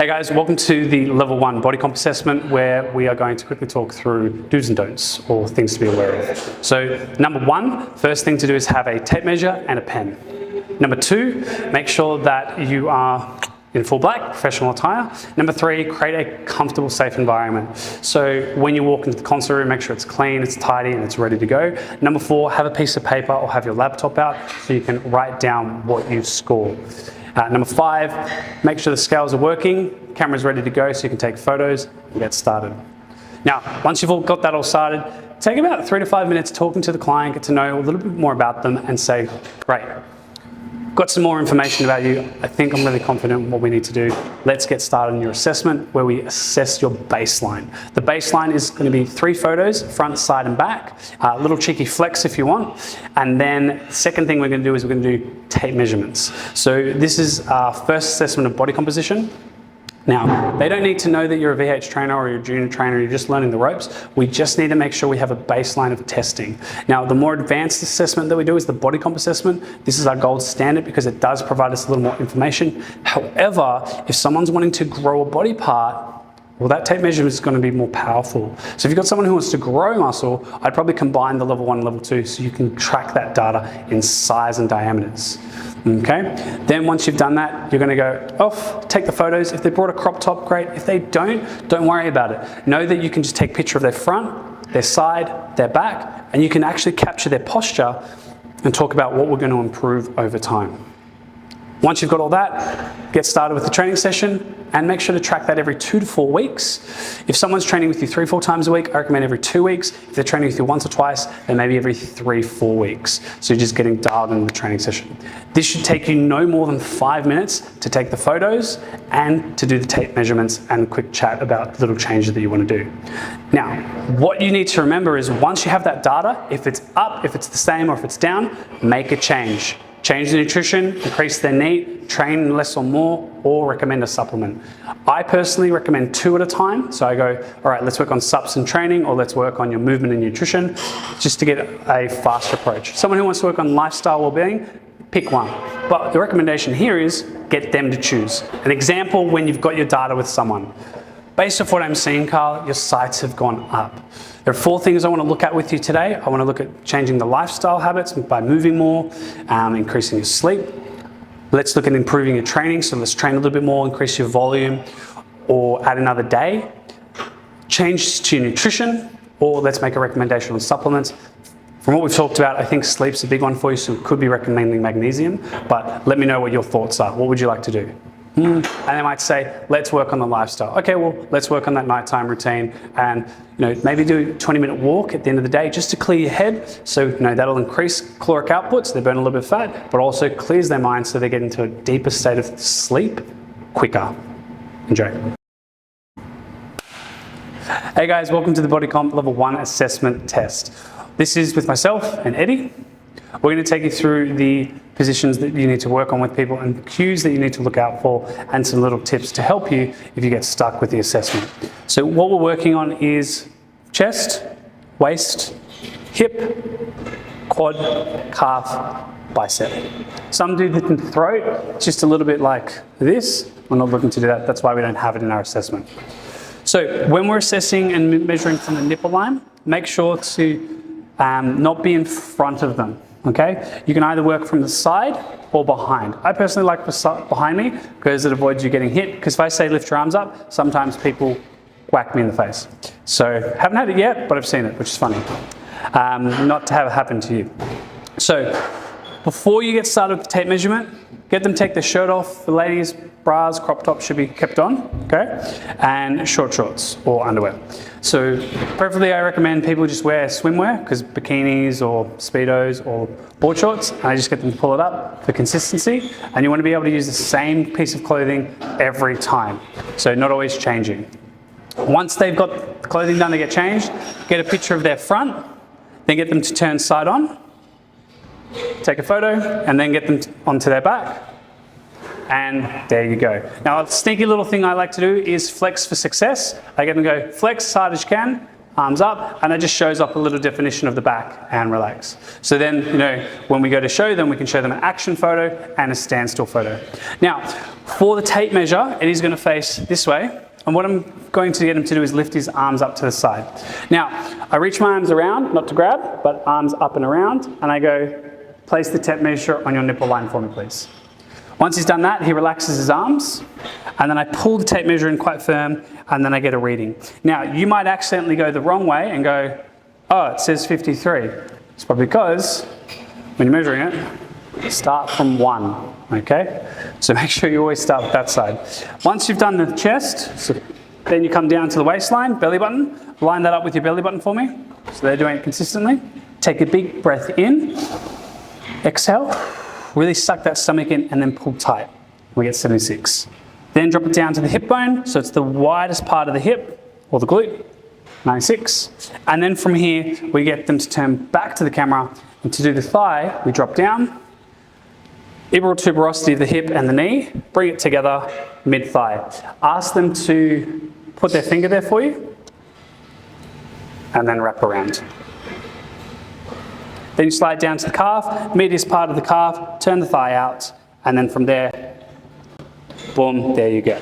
Hey guys, welcome to the level 1 body comp assessment, where we are going to quickly talk through do's and don'ts, or things to be aware of. So number 1, first thing to do is have a tape measure and a pen. Number 2, make sure that you are in full black, professional attire. Number 3, create a comfortable, safe environment. So when you walk into the consult room, make sure it's clean, it's tidy, and it's ready to go. Number 4, have a piece of paper or have your laptop out so you can write down what you score. Number 5, make sure the scales are working, camera's ready to go so you can take photos and get started. Now, once you've all got that all started, take about 3 to 5 minutes talking to the client, get to know a little bit more about them and say, great, got some more information about you. I think I'm really confident in what we need to do. Let's get started on your assessment, where we assess your baseline. The baseline is going to be 3 photos, front, side, and back. A little cheeky flex if you want. And then the second thing we're going to do is we're going to do tape measurements. So this is our first assessment of body composition. Now, they don't need to know that you're a VH trainer or you're a junior trainer, you're just learning the ropes. We just need to make sure we have a baseline of testing. Now, the more advanced assessment that we do is the body comp assessment. This is our gold standard because it does provide us a little more information. However, if someone's wanting to grow a body part, well, that tape measurement is going to be more powerful. So if you've got someone who wants to grow muscle, I'd probably combine the level 1 and level 2 so you can track that data in size and diameters. Okay, then once you've done that, you're going to go off, take the photos. If they brought a crop top, great. If they don't worry about it. Know that you can just take a picture of their front, their side, their back, and you can actually capture their posture and talk about what we're going to improve over time. Once you've got all that, get started with the training session and make sure to track that every 2 to 4 weeks. If someone's training with you 3-4 times a week, I recommend every 2 weeks. If they're training with you once or twice, then maybe every 3-4 weeks. So you're just getting dialed in the training session. This should take you no more than 5 minutes to take the photos and to do the tape measurements and a quick chat about little changes that you want to do. Now, what you need to remember is once you have that data, if it's up, if it's the same, or if it's down, make a change. Change the nutrition, increase their NEAT, train less or more, or recommend a supplement. I personally recommend 2 at a time. So I go, all right, let's work on subs and training, or let's work on your movement and nutrition, just to get a fast approach. Someone who wants to work on lifestyle well-being, pick one. But the recommendation here is get them to choose. An example when you've got your data with someone. Based off what I'm seeing, Carl, your sights have gone up. There are 4 things I want to look at with you today. I want to look at changing the lifestyle habits by moving more, increasing your sleep. Let's look at improving your training. So let's train a little bit more, increase your volume, or add another day. Change to your nutrition, or let's make a recommendation on supplements. From what we've talked about, I think sleep's a big one for you, so we could be recommending magnesium, but let me know what your thoughts are. What would you like to do? And they might say, let's work on the lifestyle. Okay, well, let's work on that nighttime routine and maybe do a 20-minute walk at the end of the day just to clear your head. So that'll increase caloric outputs, they burn a little bit of fat, but also clears their mind so they get into a deeper state of sleep quicker. Enjoy. Hey guys, welcome to the Body Comp Level 1 Assessment Test. This is with myself and Eddie. We're going to take you through the positions that you need to work on with people and the cues that you need to look out for and some little tips to help you if you get stuck with the assessment. So what we're working on is chest, waist, hip, quad, calf, bicep. Some do the throat, just a little bit like this. We're not looking to do that. That's why we don't have it in our assessment. So when we're assessing and measuring from the nipple line, make sure to not be in front of them. Okay, you can either work from the side or behind. I personally like behind me because it avoids you getting hit. Because if I say lift your arms up, sometimes people whack me in the face. So haven't had it yet, but I've seen it, which is funny. Not to have it happen to you. So before you get started with the tape measurement, get them to take their shirt off. The ladies, bras, crop tops should be kept on, okay? And short shorts or underwear. So preferably I recommend people just wear swimwear, because bikinis or Speedos or board shorts, and I just get them to pull it up for consistency. And you want to be able to use the same piece of clothing every time. So not always changing. Once they've got the clothing done, they get changed, get a picture of their front, then get them to turn side on, take a photo, and then get them onto their back. And there you go. Now, a sneaky little thing I like to do is flex for success. I get them to go flex as hard as you can, arms up, and that just shows up a little definition of the back and relax. So then, when we go to show them, we can show them an action photo and a standstill photo. Now, for the tape measure, it is going to face this way, and what I'm going to get him to do is lift his arms up to the side. Now, I reach my arms around, not to grab, but arms up and around, and I go, place the tape measure on your nipple line for me, please. Once he's done that, he relaxes his arms, and then I pull the tape measure in quite firm, and then I get a reading. Now, you might accidentally go the wrong way and go, oh, it says 53. It's probably because when you're measuring it, start from 1, okay? So make sure you always start with that side. Once you've done the chest, then you come down to the waistline, belly button, line that up with your belly button for me. So they're doing it consistently. Take a big breath in, exhale. Really suck that stomach in and then pull tight. We get 76. Then drop it down to the hip bone, so it's the widest part of the hip, or the glute, 96. And then from here, we get them to turn back to the camera, and to do the thigh, we drop down, equal tuberosity of the hip and the knee, bring it together, mid-thigh. Ask them to put their finger there for you, and then wrap around. Then you slide down to the calf, medius part of the calf, turn the thigh out, and then from there, boom, there you go.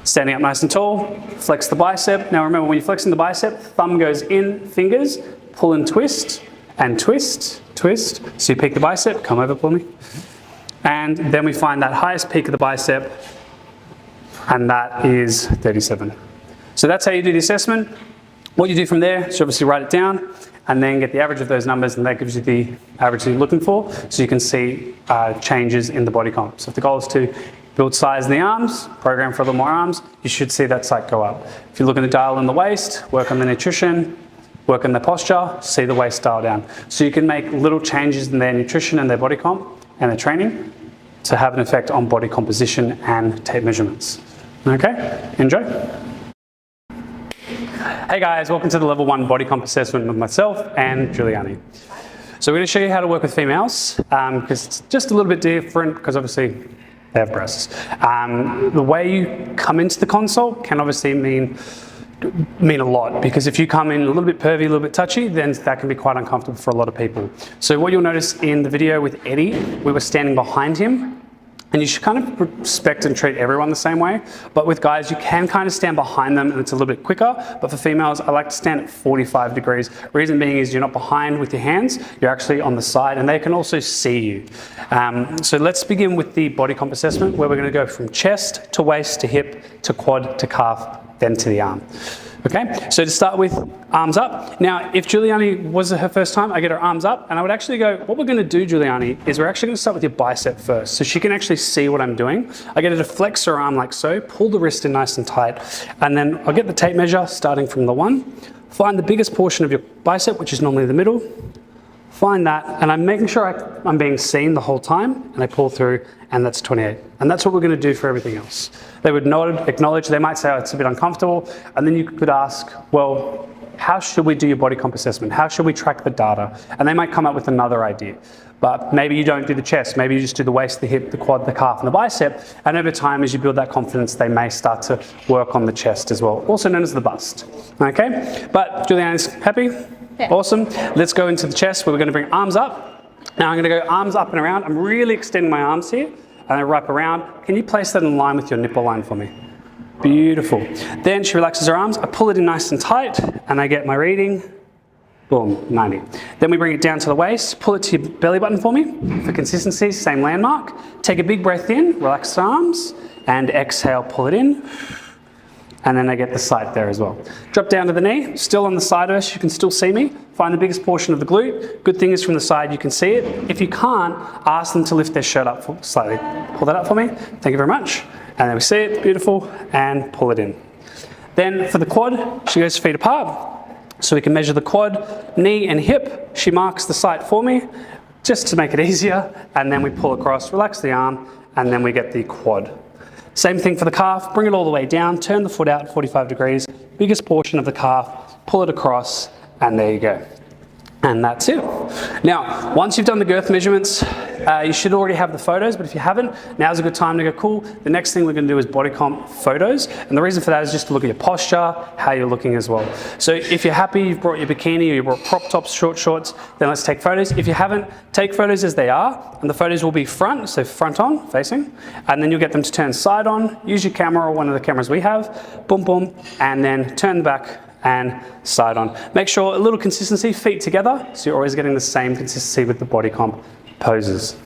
Standing up nice and tall, flex the bicep. Now remember, when you're flexing the bicep, thumb goes in, fingers, pull and twist, twist. So you peak the bicep, come over, pull me. And then we find that highest peak of the bicep, and that is 37. So that's how you do the assessment. What you do from there is obviously write it down, and then get the average of those numbers, and that gives you the average that you're looking for, so you can see changes in the body comp. So if the goal is to build size in the arms, program for a little more arms, you should see that sight go up. If you're looking to dial in the waist, work on the nutrition, work on the posture, see the waist dial down. So you can make little changes in their nutrition and their body comp and their training to have an effect on body composition and tape measurements. Okay, enjoy. Hey guys, welcome to the Level 1 Body Comp Assessment with myself and Giuliani. So we're going to show you how to work with females, because it's just a little bit different, because obviously they have breasts. The way you come into the consult can obviously mean a lot, because if you come in a little bit pervy, a little bit touchy, then that can be quite uncomfortable for a lot of people. So what you'll notice in the video with Eddie, we were standing behind him, and you should kind of respect and treat everyone the same way. But with guys, you can kind of stand behind them and it's a little bit quicker. But for females, I like to stand at 45 degrees. Reason being is you're not behind with your hands, you're actually on the side, and they can also see you. So let's begin with the body comp assessment, where we're going to go from chest to waist to hip to quad to calf, then to the arm. Okay, so to start with, arms up. Now, if Giuliani was her first time, I get her arms up, and I would actually go, what we're going to do, Giuliani, is we're actually going to start with your bicep first, so she can actually see what I'm doing. I get her to flex her arm like so, pull the wrist in nice and tight, and then I'll get the tape measure starting from the 1. Find the biggest portion of your bicep, which is normally the middle. Find that, and I'm making sure I'm being seen the whole time, and I pull through, and that's 28. And that's what we're going to do for everything else. They would nod, acknowledge, they might say, oh, it's a bit uncomfortable, and then you could ask, well, how should we do your body comp assessment? How should we track the data? And they might come up with another idea. But maybe you don't do the chest, maybe you just do the waist, the hip, the quad, the calf, and the bicep, and over time, as you build that confidence, they may start to work on the chest as well, also known as the bust. Okay, but Giuliani's happy? Yeah. Awesome. Let's go into the chest, where we're going to bring arms up. Now I'm going to go arms up and around. I'm really extending my arms here, and I wrap around. Can you place that in line with your nipple line for me? Beautiful. Then she relaxes her arms. I pull it in nice and tight, and I get my reading. Boom, 90. Then we bring it down to the waist. Pull it to your belly button for me. For consistency, same landmark. Take a big breath in, relax the arms, and exhale, pull it in. And then I get the sight there as well. Drop down to the knee, still on the side of us, you can still see me. Find the biggest portion of the glute. Good thing is from the side you can see it. If you can't, ask them to lift their shirt up slightly. Pull that up for me, thank you very much. And then we see it, beautiful, and pull it in. Then for the quad, she goes feet apart. So we can measure the quad, knee and hip. She marks the sight for me, just to make it easier. And then we pull across, relax the arm, and then we get the quad. Same thing for the calf, bring it all the way down, turn the foot out 45 degrees, biggest portion of the calf, pull it across, and there you go. And that's it. Now, once you've done the girth measurements, you should already have the photos, but if you haven't, now's a good time to go, cool. The next thing we're going to do is body comp photos, and the reason for that is just to look at your posture, how you're looking as well. So if you're happy, you've brought your bikini or you brought crop tops, short shorts, then let's take photos. If you haven't, take photos as they are, and the photos will be front, so front on, facing, and then you'll get them to turn side on. Use your camera or one of the cameras we have, boom, boom, and then turn back and side on. Make sure a little consistency, feet together, so you're always getting the same consistency with the body comp poses.